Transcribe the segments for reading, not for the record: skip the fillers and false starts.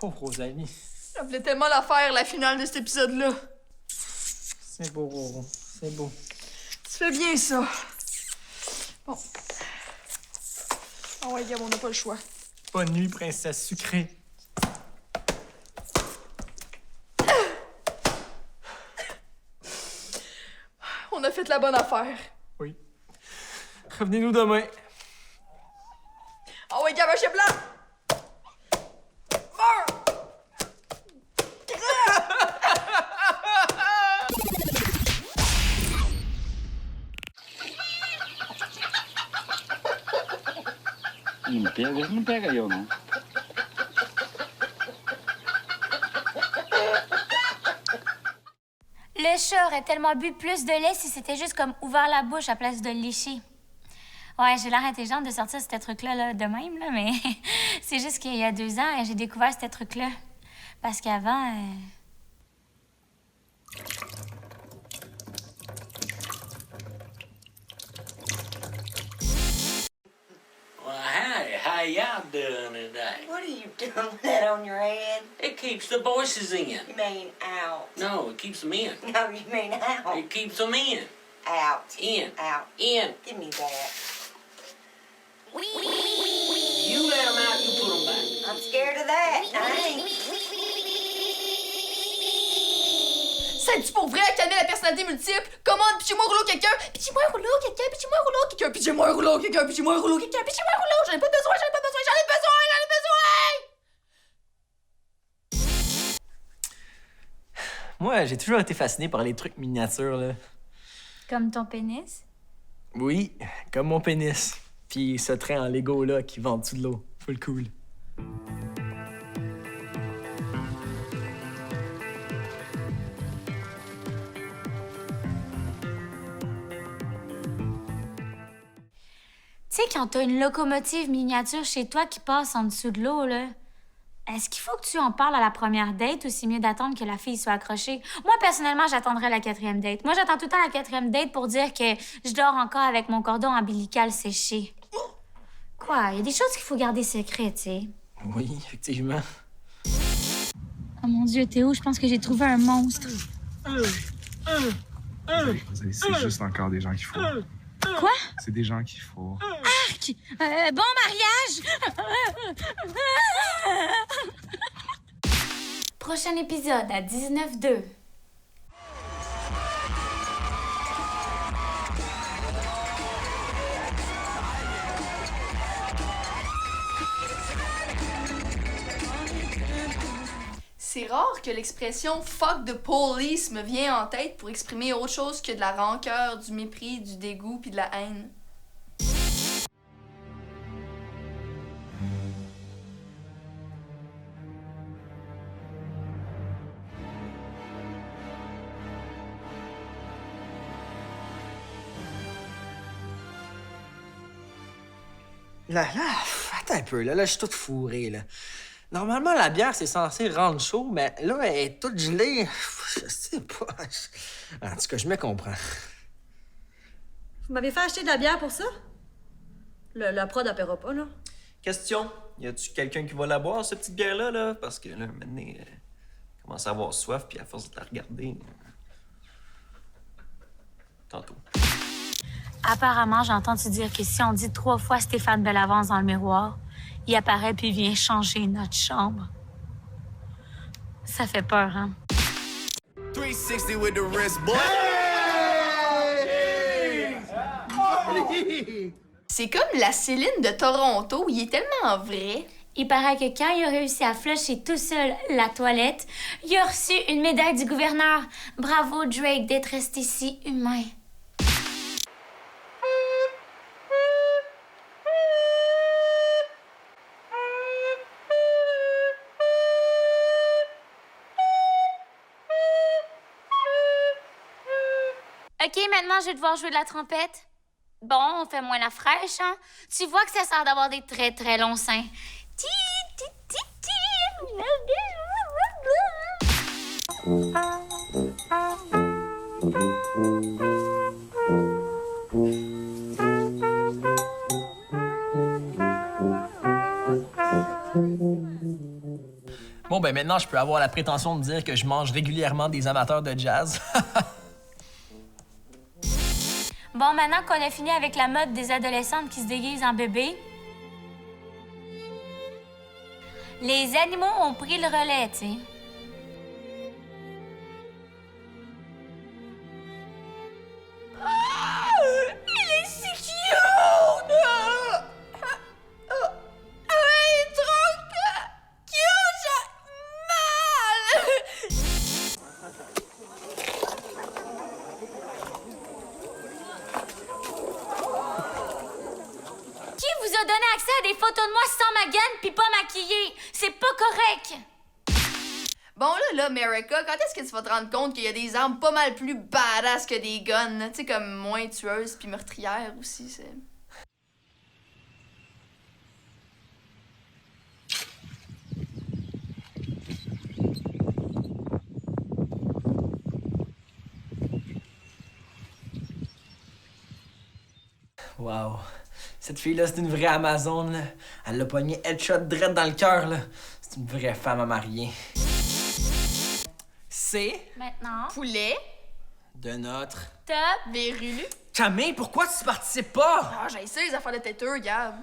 Pauvre Rosalie. Je voulais tellement la faire, la finale de cet épisode-là. C'est beau, Roro. C'est beau. Tu fais bien ça. Bon. Ah ouais, Gab, on n'a pas le choix. Bonne nuit, princesse sucrée. On a fait la bonne affaire. Oui. Revenez-nous demain. Ah ouais, Gab, un chien blanc! Meurs! Não pega eu, não. Le chat aurait tellement bu plus de lait si c'était juste comme ouvert la bouche à place de le lécher. Ouais, j'ai l'air intelligente de sortir ce truc-là là, de même, là, mais c'est juste qu'il y a 2 ans, j'ai découvert ce truc-là. Parce qu'avant... Well, howdy, how y'all doing today? What are you doing with that on your head? It keeps the voices in. You mean out. No, it keeps them in. No, you mean out. It keeps them in. Out. In. Out. In. Give me that. You let them out, you put them back. I'm scared of that. I ain't. C'est-tu pour vrai calmer la personnalité multiple? Commande, pitchez-moi un rouleau quelqu'un, pitchez-moi un rouleau quelqu'un, pitchez-moi un rouleau quelqu'un, pitchez-moi un rouleau quelqu'un, pitchez-moi un rouleau quelqu'un, pitchez-moi un rouleau, j'en ai pas besoin, j'en ai pas besoin, j'en ai besoin, j'en ai besoin! Moi, j'ai toujours été fasciné par les trucs miniatures, là. Comme ton pénis? Oui, comme mon pénis. Puis ce train en Lego, là, qui va en dessous de l'eau. Full cool. Tu sais, quand t'as une locomotive miniature chez toi qui passe en dessous de l'eau, là, est-ce qu'il faut que tu en parles à la première date ou c'est mieux d'attendre que la fille soit accrochée? Moi, personnellement, j'attendrais la 4e date. Moi, j'attends tout le temps la 4e date pour dire que je dors encore avec mon cordon ombilical séché. Quoi? Il y a des choses qu'il faut garder secrètes, tu sais. Oui, effectivement. Oh mon Dieu, Théo, je pense que j'ai trouvé un monstre. C'est juste encore des gens qui fourrent. Quoi? C'est des gens qui fourrent. Arc! Bon mariage! Prochain épisode à 19h02. C'est rare que l'expression fuck the police me vient en tête pour exprimer autre chose que de la rancœur, du mépris, du dégoût puis de la haine. Là, attends un peu, là, je suis toute fourrée, là. Normalement, la bière, c'est censé rendre chaud, mais là, elle est toute gelée. Je sais pas. En tout cas, je me comprends. Vous m'avez fait acheter de la bière pour ça? La prod appellera pas, là. Question, y a-tu quelqu'un qui va la boire, cette petite bière-là, là? Parce que là, maintenant, elle commence à avoir soif, puis à force de la regarder... Tantôt. Apparemment, j'ai entendu dire que si on dit 3 fois Stéphane Bellavance dans le miroir, il apparaît puis vient changer notre chambre. Ça fait peur, hein? 360 with the wrist, boy. C'est comme la Céline de Toronto, il est tellement vrai. Il paraît que quand il a réussi à flusher tout seul la toilette, il a reçu une médaille du gouverneur. Bravo, Drake, d'être resté si humain. OK, maintenant, je vais devoir jouer de la trompette. Bon, fais-moi la fraîche, hein? Tu vois que ça sert d'avoir des très, très longs seins. Ti, ti, ti, ti. Bon, ben maintenant, je peux avoir la prétention de dire que je mange régulièrement des amateurs de jazz. Bon, maintenant qu'on a fini avec la mode des adolescentes qui se déguisent en bébé, les animaux ont pris le relais, tu sais. Il est si cute! Il est trop cute! J'ai mal! Qui vous a donné accès à des photos de moi sans ma gaine puis pas maquillée? C'est pas correct! Bon, là, America, quand est-ce que tu vas te rendre compte qu'il y a des armes pas mal plus badass que des guns, là? Tu sais, comme moins tueuses puis meurtrières aussi, c'est... Wow. Cette fille-là, c'est une vraie Amazon, là. Elle l'a pogné headshot direct dans le cœur, là. C'est une vraie femme à marier. C'est Maintenant, Poulet, de notre... top. Vérulu. Camille, pourquoi tu participes pas? Ah, j'ai essayé les affaires de têteux, Gab.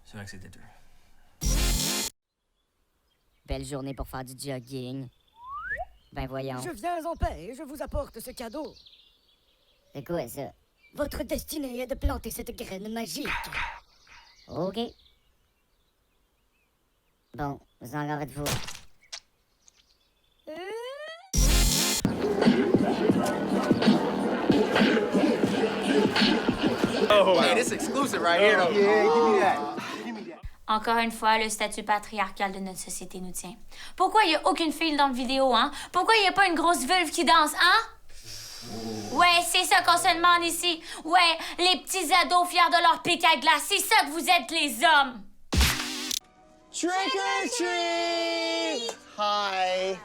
C'est vrai que c'était dur. Belle journée pour faire du jogging. Ben voyons. Je viens en paix et je vous apporte ce cadeau. C'est quoi ça? Votre destinée est de planter cette graine magique. OK. Bon, vous en faites-vous. Oh, hey, this exclusive right here, though. Yeah, give me that. Encore une fois, le statut patriarcal de notre société nous tient. Pourquoi il n'y a aucune fille dans la vidéo, hein? Pourquoi il n'y a pas une grosse vulve qui danse, hein? Ouais, c'est ça qu'on se demande ici. Ouais, les petits ados fiers de leur pic à glace, c'est ça que vous êtes, les hommes! Trick or treat! Hi.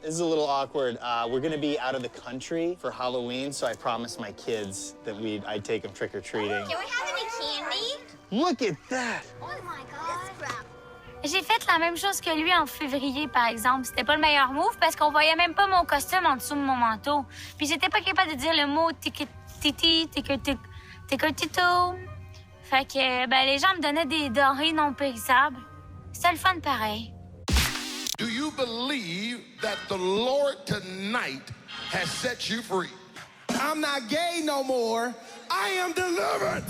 This is a little awkward. We're gonna be out of the country for Halloween, so I promised my kids that I'd take them trick or treating. Can we have any candy? Look at that! Oh my god. J'ai fait la même chose que lui en février, par exemple. C'était pas le meilleur move parce qu'on voyait même pas mon costume en dessous de mon manteau. Puis j'étais pas capable de dire le mot tiki-titi, tiki-tito. Fait que, ben, les gens me donnaient des denrées non périssables. C'était le fun pareil. Do you believe that the Lord tonight has set you free? I'm not gay no more. I am delivered.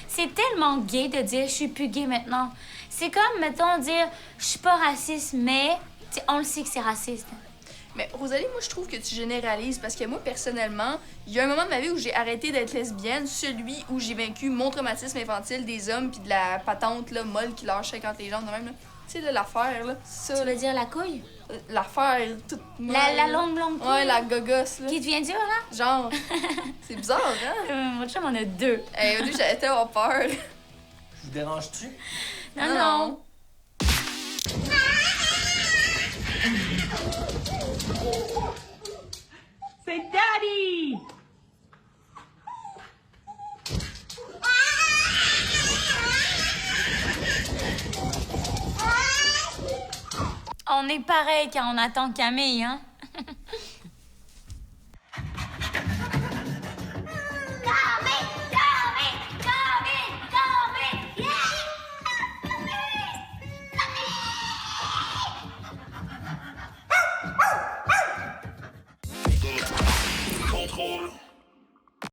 C'est tellement gay de dire « je suis plus gay maintenant ». C'est comme, mettons, dire « je suis pas raciste, mais… » on le sait que c'est raciste. Mais Rosalie, moi, je trouve que tu généralises parce que moi, personnellement, il y a un moment de ma vie où j'ai arrêté d'être lesbienne, celui où j'ai vaincu mon traumatisme infantile des hommes puis de la patente là, molle qui lâchait quand les jambes de même. Tu sais, là, l'affaire, là. Ça, tu veux dire la couille? L'affaire toute molle. La longue couille? Ouais, la gogosse, là. Qui devient dure, là? Genre. C'est bizarre, hein? Mon chum en a deux. Au début, j'avais tellement peur. Je vous dérange-tu? Non. C'est Daddy! On est pareil quand on attend Camille, hein? Contrôle.